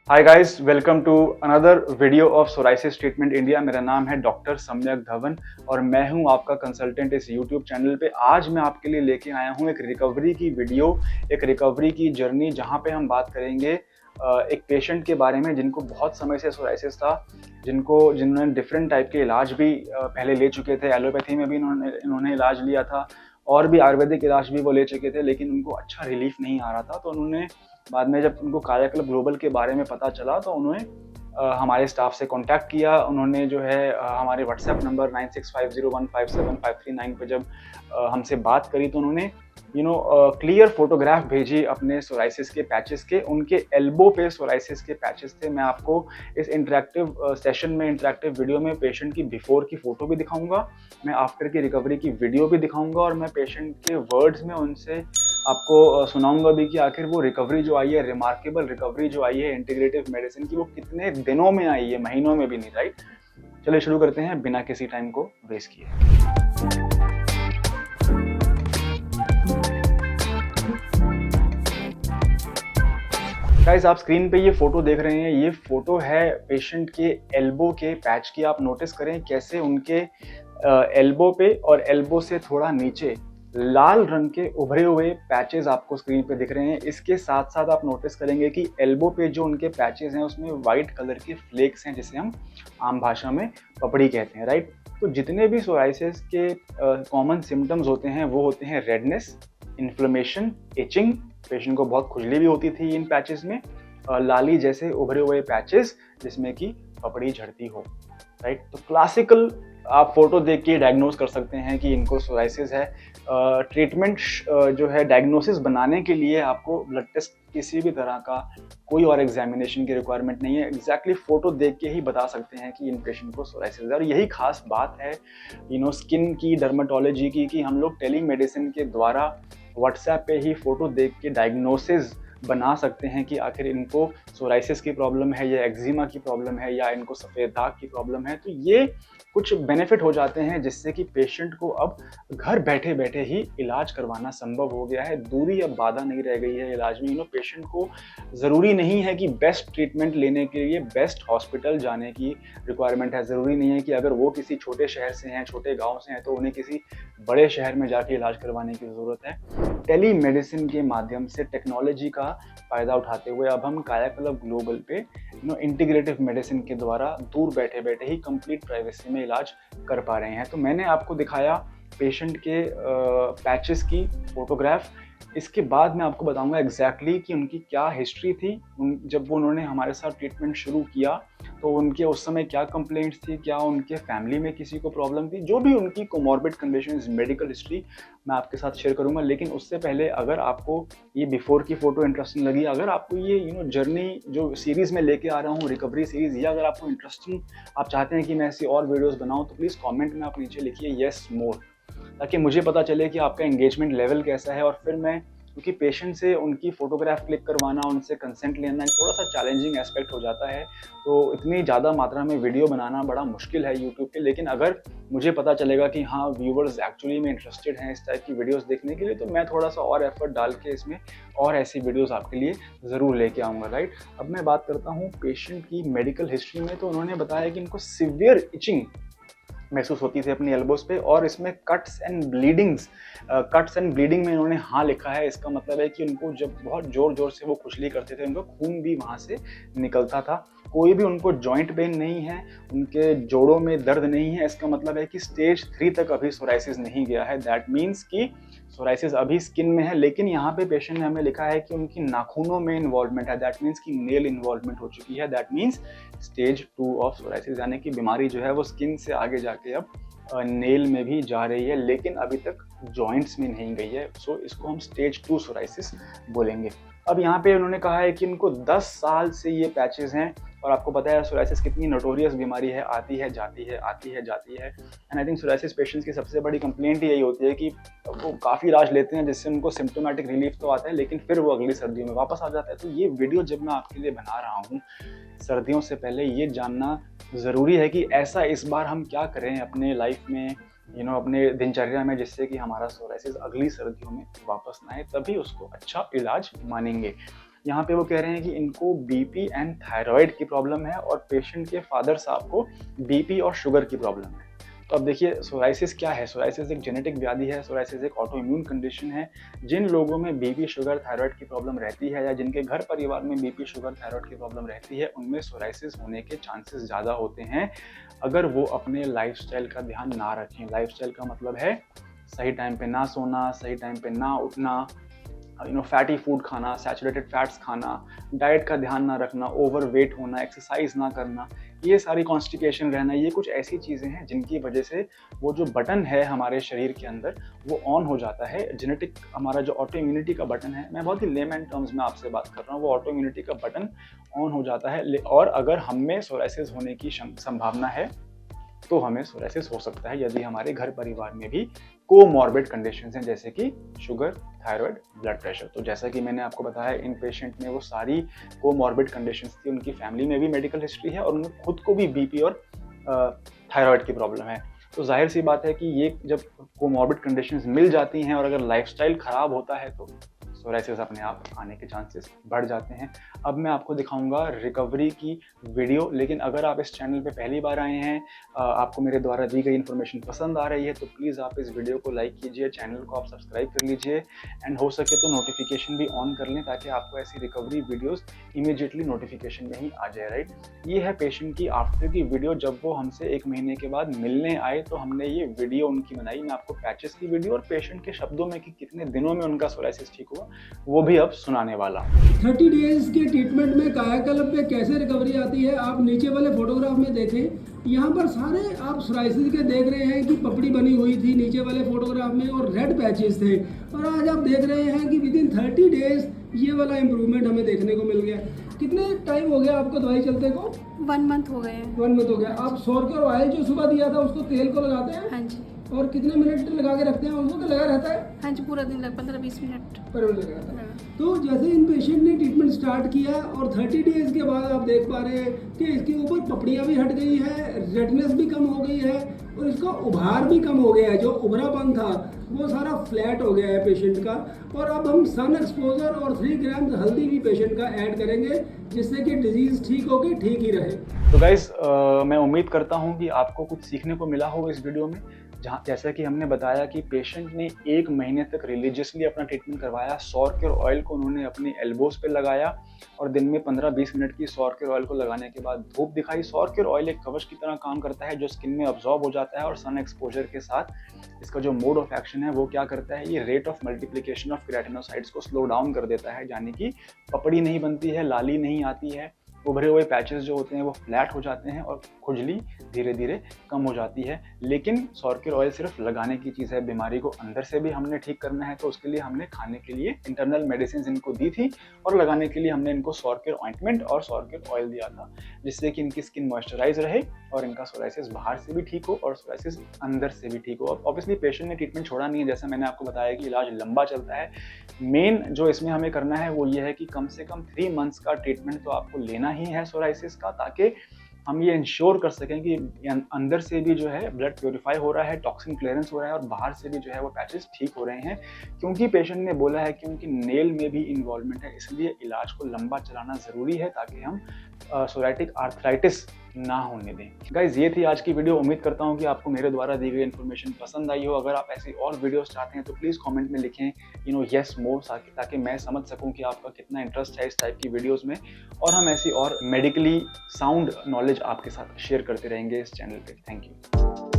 Hi guys, welcome to another video of psoriasis treatment India. मेरा नाम है doctor सम्यक धवन और मैं हूं आपका कंसल्टेंट इस यूट्यूब चैनल पे। आज मैं आपके लिए लेके आया हूं एक रिकवरी की वीडियो, एक रिकवरी की जर्नी, जहां पे हम बात करेंगे एक पेशेंट के बारे में जिनको बहुत समय से सोराइसिस था, जिन्होंने डिफरेंट टाइप के इलाज भी पहले ले चुके थे। एलोपैथी में भी इन्होंने इलाज लिया था और भी आयुर्वेदिक इलाज भी वो ले चुके थे, लेकिन उनको अच्छा रिलीफ नहीं आ रहा था। तो उन्होंने बाद में, जब उनको कायाकल्प ग्लोबल के बारे में पता चला, तो उन्होंने हमारे स्टाफ से कांटेक्ट किया। उन्होंने जो है हमारे व्हाट्सएप नंबर 9650157539 पे जब हमसे बात करी, तो उन्होंने क्लियर फोटोग्राफ भेजी अपने सोराइसिस के पैचेस के। उनके एल्बो पे सोराइसिस के पैचेस थे। मैं आपको इस इंटरेक्टिव सेशन में, इंटरेक्टिव वीडियो में पेशेंट की बिफोर की फोटो भी दिखाऊंगा, मैं आफ्टर की रिकवरी की वीडियो भी दिखाऊंगा, और मैं पेशेंट के वर्ड्स में उनसे आपको सुनाऊंगा भी कि आखिर वो रिकवरी जो आई है, रिमार्केबल रिकवरी जो आई है इंटीग्रेटिव मेडिसिन की, वो कितने दिनों में आई है, महीनों में भी नहीं। राइट, चलिए शुरू करते हैं बिना किसी टाइम को वेस्ट किए। गाइस, आप स्क्रीन पे ये फोटो देख रहे हैं, ये फोटो है पेशेंट के एल्बो के पैच की। आप नोटिस करें कैसे उनके एल्बो पे और एल्बो से थोड़ा नीचे लाल रंग के उभरे हुए पैचेस आपको स्क्रीन पे दिख रहे हैं। इसके साथ साथ आप नोटिस करेंगे कि एल्बो पे जो उनके पैचेस हैं उसमें वाइट कलर के फ्लेक्स हैं, जिसे हम आम भाषा में पपड़ी कहते हैं। राइट, तो जितने भी सोराइसिस के कॉमन सिम्टम्स होते हैं वो होते हैं रेडनेस, इन्फ्लेमेशन, इचिंग, पेशेंट को बहुत खुजली भी होती थी इन पैचेस में, लाली जैसे उभरे हुए पैचेस जिसमें कि पपड़ी झड़ती हो। राइट, तो क्लासिकल आप फोटो देख के डायग्नोस कर सकते हैं कि इनको सोराइसिस है। ट्रीटमेंट जो है, डायग्नोसिस बनाने के लिए आपको ब्लड टेस्ट किसी भी तरह का कोई और एग्जामिनेशन की रिक्वायरमेंट नहीं है। एग्जैक्टली फोटो देख के ही बता सकते हैं कि इन पेशेंट को सोराइसिस है। और यही खास बात है स्किन की, डर्मेटोलॉजी की, कि हम लोग टेलीमेडिसिन के द्वारा व्हाट्सएप पे ही फोटो देख के डायग्नोसिस बना सकते हैं कि आखिर इनको सोराइसिस की प्रॉब्लम है या एक्जिमा की प्रॉब्लम है या इनको सफ़ेद दाग की प्रॉब्लम है। तो ये कुछ बेनिफिट हो जाते हैं जिससे कि पेशेंट को अब घर बैठे बैठे ही इलाज करवाना संभव हो गया है। दूरी अब बाधा नहीं रह गई है इलाज में। पेशेंट को ज़रूरी नहीं है कि बेस्ट ट्रीटमेंट लेने के लिए बेस्ट हॉस्पिटल जाने की रिक्वायरमेंट है। ज़रूरी नहीं है कि अगर वो किसी छोटे शहर से हैं, छोटे गाँव से हैं, तो उन्हें किसी बड़े शहर में जाके इलाज करवाने की ज़रूरत है। टेली मेडिसिन के माध्यम से, टेक्नोलॉजी का फ़ायदा उठाते हुए, अब हम कायाकल्प ग्लोबल पे इंटीग्रेटिव मेडिसिन के द्वारा दूर बैठे बैठे ही कंप्लीट प्राइवेसी में इलाज कर पा रहे हैं। तो मैंने आपको दिखाया पेशेंट के पैचेस की फोटोग्राफ। इसके बाद मैं आपको बताऊंगा एग्जैक्टली कि उनकी क्या हिस्ट्री थी। जब उन्होंने हमारे साथ ट्रीटमेंट शुरू किया तो उनके उस समय क्या कंप्लेंट्स थी, क्या उनके फैमिली में किसी को प्रॉब्लम थी, जो भी उनकी कोमॉर्बिड कंडीशंस, मेडिकल हिस्ट्री मैं आपके साथ शेयर करूंगा। लेकिन उससे पहले, अगर आपको ये बिफोर की फोटो इंटरेस्टिंग लगी, अगर आपको ये जर्नी जो सीरीज़ में लेके आ रहा हूँ, रिकवरी सीरीज़, या अगर आपको इंटरेस्टिंग, आप चाहते हैं कि मैं ऐसी और वीडियोज़ बनाऊँ, तो प्लीज़ कॉमेंट में आप नीचे लिखिए येस मोर, ताकि मुझे पता चले कि आपका एंगेजमेंट लेवल कैसा है। और फिर मैं, क्योंकि पेशेंट से उनकी फ़ोटोग्राफ क्लिक करवाना, उनसे कंसेंट लेना थोड़ा सा चैलेंजिंग एस्पेक्ट हो जाता है, तो इतनी ज़्यादा मात्रा में वीडियो बनाना बड़ा मुश्किल है यूट्यूब पे। लेकिन अगर मुझे पता चलेगा कि हाँ, व्यूवर्स एक्चुअली में इंटरेस्टेड हैं इस टाइप की वीडियोस देखने के लिए, तो मैं थोड़ा सा और एफर्ट डाल के इसमें और ऐसी वीडियोस आपके लिए ज़रूर लेके आऊँगा। राइट, अब मैं बात करता हूँ पेशेंट की मेडिकल हिस्ट्री में। तो उन्होंने बताया कि इनको सीवियर इचिंग महसूस होती थी अपनी एल्बोस पे, और इसमें कट्स एंड ब्लीडिंग में इन्होंने हाँ लिखा है। इसका मतलब है कि उनको जब बहुत जोर जोर से वो खुजली करते थे, उनको खून भी वहाँ से निकलता था। कोई भी उनको जॉइंट पेन नहीं है, उनके जोड़ों में दर्द नहीं है। इसका मतलब है कि स्टेज 3 तक अभी सोराइसिस नहीं गया है। दैट मीन्स कि सोराइसिस अभी स्किन में है। लेकिन यहाँ पे पेशेंट ने हमें लिखा है कि उनकी नाखूनों में इन्वॉल्वमेंट है। दैट मीन्स कि नेल इन्वॉल्वमेंट हो चुकी है। That means stage 2 of psoriasis, यानी कि बीमारी जो है वो स्किन से आगे जाके अब नेल में भी जा रही है, लेकिन अभी तक जॉइंट्स में नहीं गई है। सो इसको हम स्टेज 2 सोराइसिस बोलेंगे। अब यहाँ पे उन्होंने कहा है कि इनको 10 साल से ये पैचेस हैं, और आपको पता है सोराइसिस कितनी नोटोरियस बीमारी है, आती है जाती है, आती है जाती है। And I think psoriasis patients की सबसे बड़ी कंप्लेंट यही होती है कि वो काफ़ी इलाज लेते हैं जिससे उनको सिम्टोमेटिक रिलीफ तो आता है, लेकिन फिर वो अगली सर्दियों में वापस आ जाता है। तो ये वीडियो जब मैं आपके लिए बना रहा हूँ, सर्दियों से पहले ये जानना ज़रूरी है कि ऐसा इस बार हम क्या करें अपने लाइफ में, अपने दिनचर्या में, जिससे कि हमारा सोराइसिस अगली सर्दियों में वापस ना आए, तभी उसको अच्छा इलाज मानेंगे। यहाँ पे वो कह रहे हैं कि इनको बीपी एंड थायराइड की प्रॉब्लम है और पेशेंट के फादर साहब को बीपी और शुगर की प्रॉब्लम है। तो अब देखिए सोराइसिस क्या है। सोराइसिस एक जेनेटिक व्याधि है। सोराइसिस एक ऑटो इम्यून कंडीशन है। जिन लोगों में बीपी शुगर थायराइड की प्रॉब्लम रहती है या जिनके घर परिवार में बीपी शुगर थायराइड की प्रॉब्लम रहती है, उनमें सोराइसिस होने के चांसेस ज़्यादा होते हैं अगर वो अपने लाइफस्टाइल का ध्यान ना रखें। लाइफस्टाइल का मतलब है सही टाइम पे ना सोना, सही टाइम पे ना उठना, फैटी फूड खाना, सैचुरेटेड फैट्स खाना, डाइट का ध्यान ना रखना, ओवर वेट होना, एक्सरसाइज ना करना, ये सारी कॉन्स्टिपेशन रहना, ये कुछ ऐसी चीज़ें हैं जिनकी वजह से वो जो बटन है हमारे शरीर के अंदर वो ऑन हो जाता है। जेनेटिक हमारा जो ऑटो इम्यूनिटी का बटन है, मैं बहुत ही लेमैन टर्म्स में आपसे बात कर रहा हूँ, वो ऑटो इम्यूनिटी का बटन ऑन हो जाता है। और अगर हम में सोराइसिस होने की संभावना है तो हमें सोराइसिस हो सकता है यदि हमारे घर परिवार में भी कोमॉर्बिड कंडीशंस हैं, जैसे कि शुगर, थायराइड, ब्लड प्रेशर। तो जैसा कि मैंने आपको बताया, इन पेशेंट में वो सारी कोमॉर्बिड कंडीशंस थी, उनकी फैमिली में भी मेडिकल हिस्ट्री है और उन्हें खुद को भी बीपी और थायराइड की प्रॉब्लम है। तो जाहिर सी बात है कि ये जब कोमॉर्बिड कंडीशंस मिल जाती हैं और अगर लाइफस्टाइल खराब होता है तो सोराइसिस अपने आप आने के चांसेस बढ़ जाते हैं। अब मैं आपको दिखाऊंगा रिकवरी की वीडियो, लेकिन अगर आप इस चैनल पे पहली बार आए हैं, आपको मेरे द्वारा दी गई इन्फॉर्मेशन पसंद आ रही है तो प्लीज़ आप इस वीडियो को लाइक कीजिए, चैनल को आप सब्सक्राइब कर लीजिए एंड हो सके तो नोटिफिकेशन भी ऑन कर लें ताकि आपको ऐसी रिकवरी वीडियोस इमीडिएटली नोटिफिकेशन में ही आ जाए। राइट, ये है पेशेंट की आफ्टर की वीडियो। जब वो हमसे 1 महीने के बाद मिलने आए तो हमने ये वीडियो उनकी बनाई। मैं आपको पैचेस की वीडियो और पेशेंट के शब्दों में कि कितने दिनों में उनका सोराइसिस ठीक हुआ वो भी अब सुनाने वाला। 30 डेज के ट्रीटमेंट में कायाकल्प पे कैसे रिकवरी आती है, आप नीचे वाले फोटोग्राफ में देखें। यहाँ पर सारे आप सोराइसिस के देख रहे हैं कि पपड़ी बनी हुई थी नीचे वाले फोटोग्राफ में और रेड पैचेस थे, और आज आप देख रहे हैं कि विदिन 30 डेज ये वाला इम्प्रूवमेंट हमें देखने को मिल गया। कितने टाइम हो गया आपको दवाई चलते को? 1 मंथ हो गए। 1 मंथ हो गया। आप सौर ऑयल जो सुबह दिया था उसको तेल को लगाते हैं? हाँ जी। और कितने मिनट लगा के रखते हैं उसको, कि लगा रहता है? हाँ जी, पूरा दिन लग 15-20 मिनट पर लगा रहता है। तो जैसे इन पेशेंट ने ट्रीटमेंट स्टार्ट किया और 30 डेज के बाद आप देख पा रहे हैं कि इसके ऊपर पपड़ियाँ भी हट गई है, रेडनेस भी कम हो गई है और इसका उभार भी कम हो गया है। जो उभरापन था वो सारा फ्लैट हो गया है पेशेंट का। और अब हम सन एक्सपोजर और 3 ग्राम हल्दी भी पेशेंट का ऐड करेंगे जिससे कि डिजीज ठीक होकर ठीक ही रहे। तो गाइस, मैं उम्मीद करता हूँ कि आपको कुछ सीखने को मिला हो इस वीडियो में। जैसा कि हमने बताया कि पेशेंट ने 1 महीने तक रिलीजियसली अपना ट्रीटमेंट करवाया। सौर ऑयल को उन्होंने अपने एल्बोज पे लगाया और दिन में 15-20 मिनट की सौर ऑयल को लगाने के बाद धूप दिखाई। सौर ऑयल एक कवच की तरह काम करता है जो स्किन में अब्जॉर्ब हो जाता है और सन एक्सपोजर के साथ इसका जो मोड ऑफ एक्शन है वो क्या करता है, ये rate of multiplication of keratinocytes को स्लो डाउन कर देता है, यानी कि पपड़ी नहीं बनती है, लाली नहीं आती है, उभरे हुए पैचेस जो होते हैं वो फ्लैट हो जाते हैं और खुजली धीरे धीरे कम हो जाती है। लेकिन सौर ऑयल सिर्फ लगाने की चीज़ है, बीमारी को अंदर से भी हमने ठीक करना है। तो उसके लिए हमने खाने के लिए इंटरनल मेडिसिन इनको दी थी और लगाने के लिए हमने इनको सौर ऑइंटमेंट और सौर ऑयल दिया था, जिससे कि इनकी स्किन मॉइस्चराइज रहे और इनका सोराइसिस बाहर से भी ठीक हो और सोराइसिस अंदर से भी ठीक हो। ऑब्वियसली पेशेंट ने ट्रीटमेंट छोड़ा नहीं है, जैसा मैंने आपको बताया कि इलाज लंबा चलता है। मेन जो इसमें हमें करना है वो ये है कि कम से कम 3 मंथ्स का ट्रीटमेंट तो आपको लेना ही है सोराइसिस का, ताकि हम ये इंश्योर कर सकें कि अंदर से भी जो है ब्लड प्योरीफाई हो रहा है, टॉक्सिन क्लियरेंस हो रहा है और बाहर से भी जो है वो पैचेस ठीक हो रहे हैं। क्योंकि पेशेंट ने बोला है कि उनकी नेल में भी इन्वॉल्वमेंट है, इसलिए इलाज को लंबा चलाना ज़रूरी है ताकि हम सोराइटिक आर्थराइटिस ना होने दें। गाइज, ये थी आज की वीडियो। उम्मीद करता हूँ कि आपको मेरे द्वारा दी गई इन्फॉर्मेशन पसंद आई हो। अगर आप ऐसी और वीडियोस चाहते हैं तो प्लीज़ कमेंट में लिखें यस मोर, ताकि मैं समझ सकूं कि आपका कितना इंटरेस्ट है इस टाइप की वीडियोस में, और हम ऐसी और मेडिकली साउंड नॉलेज आपके साथ शेयर करते रहेंगे इस चैनल पे। Thank you.